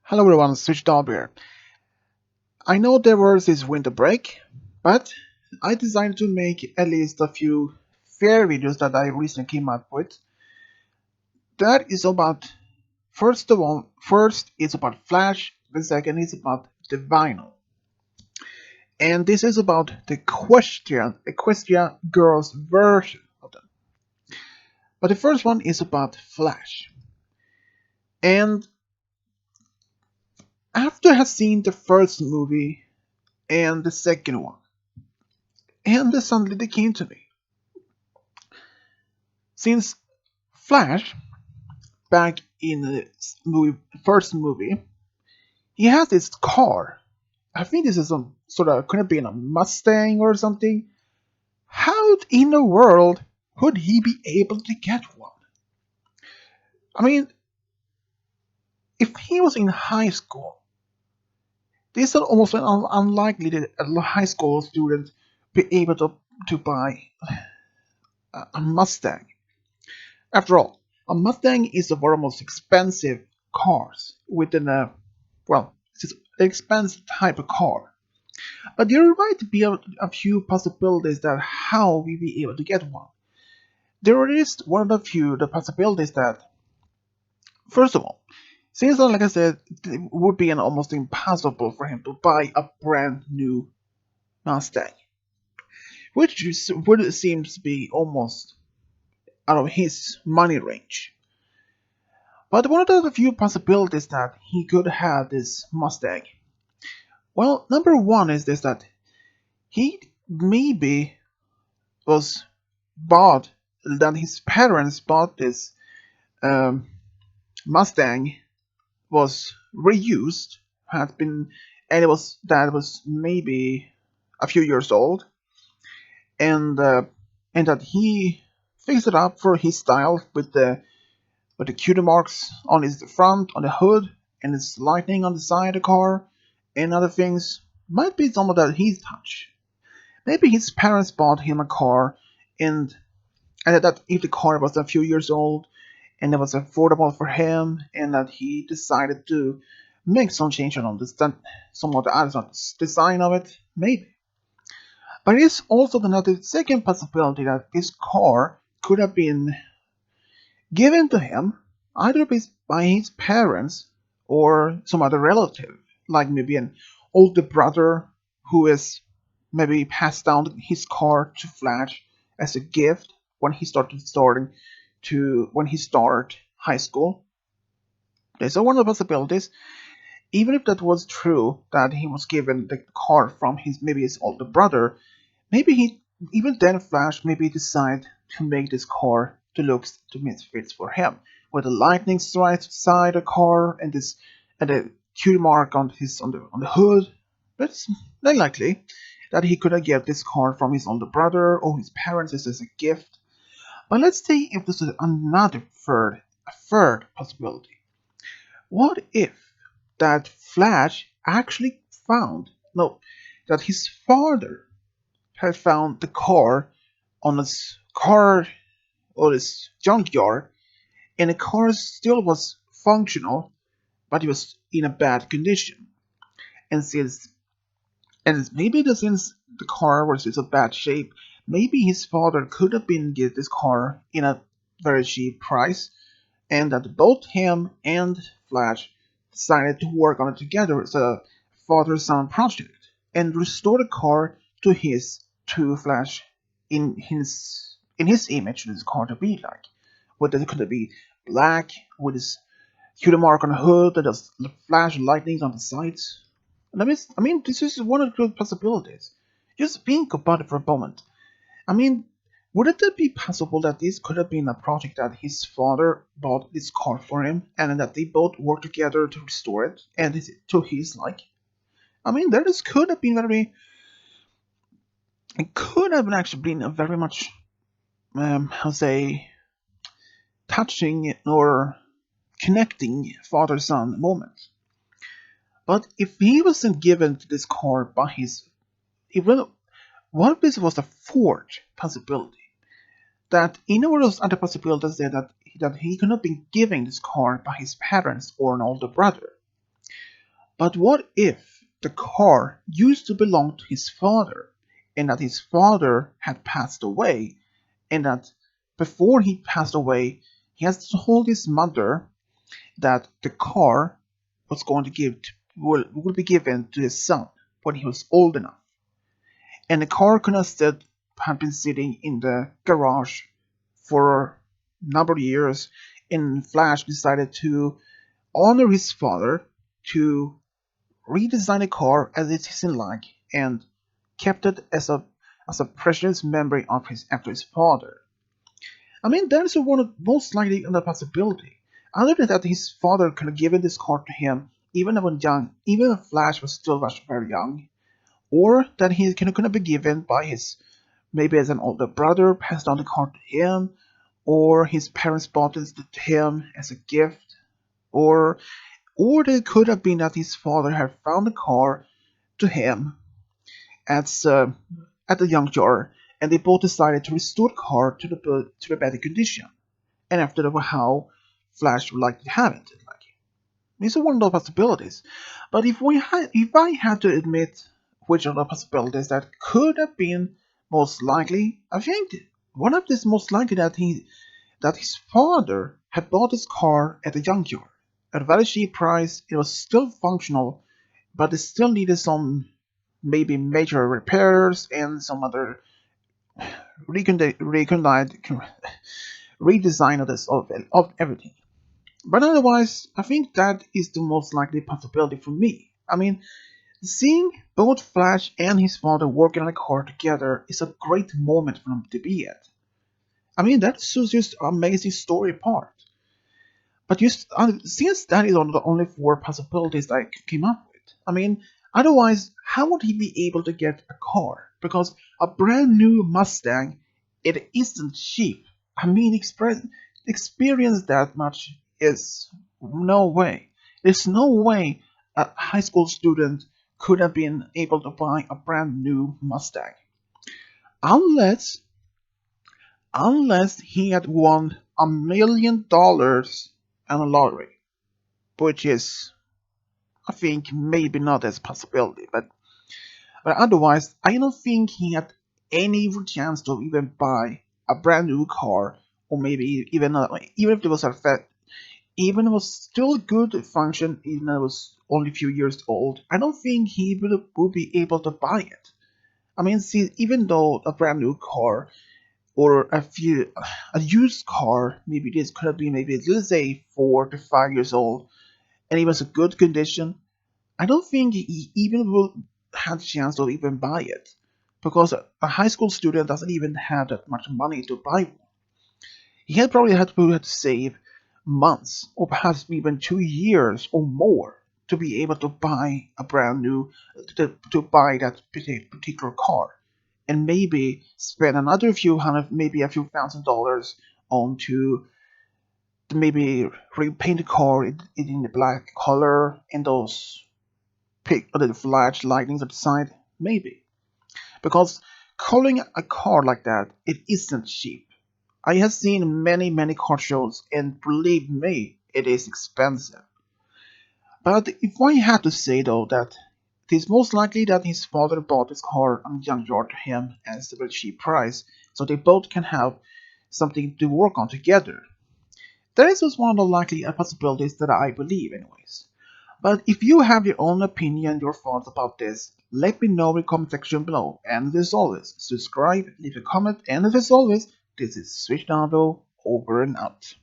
Hello everyone, Switch Dog here. I know there was this winter break, but I decided to make at least a few fair videos that I recently came up with. That is about first is about Flash, the second is about the vinyl. And this is about the Equestria Girls version of them. But the first one is about Flash. And after I have seen the first movie and the second one, and suddenly they came to me. Since Flash, back in the first movie, he has this car. I think this is some sort of could have been a Mustang or something. How in the world would he be able to get one? I mean, if he was in high school, this is almost unlikely that a high school student be able to buy a Mustang. After all, a Mustang is one of the most expensive cars within it's an expensive type of car. But there might be a few possibilities that how we be able to get one. There is one of the few the possibilities that, first of all, since like I said, it would be an almost impossible for him to buy a brand new Mustang, would seems to be almost out of his money range. But one of the few possibilities that he could have this Mustang, well, number one is this that he maybe was bought that his parents bought this um, Mustang was reused, had been, and it was maybe a few years old, and uh, and that he fixed it up for his style with the cutie marks on his front, on the hood, and his lightning on the side of the car, and other things. Might be some of that he's touched. Maybe his parents bought him a car, and that if the car was a few years old, and it was affordable for him, and that he decided to make some change on some of the other design of it, maybe. But it's also another second possibility that this car could have been given to him either by his parents or some other relative, like maybe an older brother who is maybe passed down his car to Flash as a gift when he started high school. There's one of the possibilities. Even if that was true, that he was given the car from his older brother, maybe he even then Flash maybe decide to make this car to make fits for him, with the lightning strike side of the car and the cue mark on the hood. But it's unlikely that he could have given this car from his older brother or his parents as a gift. But let's say if this is another a third possibility. What if that Flash actually found no that his father had found the car on his car or his junkyard, and the car still was functional, but it was in a bad condition. And since the car was in a bad shape, maybe his father could have been get this car in a very cheap price, and that both him and Flash decided to work on it together as a father-son project and restore the car to Flash in his image, this car to be like. Whether it could be black with his cutie mark on the hood and just flash lightning on the sides. I mean, this is one of the good possibilities. Just think about it for a moment. I mean, wouldn't it be possible that this could have been a project that his father bought this car for him, and that they both worked together to restore it and to his like? I mean, that is could have been very. It could have actually been a very much, how say, touching or connecting father-son moment. But if he wasn't given this car by his, even what if this was a fourth possibility? That in all those other possibilities that he could not be given this car by his parents or an older brother. But what if the car used to belong to his father, and that his father had passed away, and that before he passed away, he has told his mother that the car was going to will be given to his son when he was old enough, and the car could instead have been sitting in the garage for a number of years, and Flash decided to honor his father to redesigned the car as it is in like and kept it as a precious memory of his after his father. I mean, that is one of most likely another possibility. Other than that, his father could have given this car to him even when young, even if Flash was still very young, or that he could have been given by his maybe as an older brother passed on the car to him, or his parents bought it to him as a gift, or it could have been that his father had found the car to him at at the junkyard, and they both decided to restore the car to the better condition. And after that, how Flash would like to have it. Like these are one of the possibilities. But if I had to admit which of the possibilities that could have been most likely, I think one of this most likely that his father had bought his car at the junkyard at a very cheap price. It was still functional, but it still needed some maybe major repairs and some other redesign of this of everything. But otherwise, I think that is the most likely possibility for me. I mean, seeing both Flash and his father working on a car together is a great moment for them to be at. I mean, that's just an amazing story part. But just since that is one of the only four possibilities that I came up with, I mean, otherwise, how would he be able to get a car? Because a brand new Mustang, it isn't cheap. I mean, experience that much is no way. There's no way a high school student could have been able to buy a brand new Mustang unless he had won $1 million in a lottery, which is, I think, maybe not as possibility. But otherwise, I don't think he had any chance to even buy a brand new car, or maybe even if it was even if it was still good function, even if it was only a few years old. I don't think he would be able to buy it. I mean, see, even though a brand new car or a used car, maybe this could have been maybe let's say 4 to 5 years old, and it was a good condition. I don't think he even will have a chance to even buy it because a high school student doesn't even have that much money to buy one. He had probably had to save months or perhaps even 2 years or more to be able to buy a brand new to buy that particular car, and maybe spend another few hundred, maybe a few $1,000s on to maybe repaint the car in the black color and those pick the flash lightnings at the side, maybe. Because coloring a car like that, it isn't cheap. I have seen many car shows, and believe me, it is expensive. But if I had to say though that it is most likely that his father bought his car on junkyard to him at a very cheap price, so they both can have something to work on together. That is just one of the likely possibilities that I believe, anyways. But if you have your own opinion, your thoughts about this, let me know in the comment section below. And as always, subscribe, leave a comment, and as always, this is Switch Novel over and out.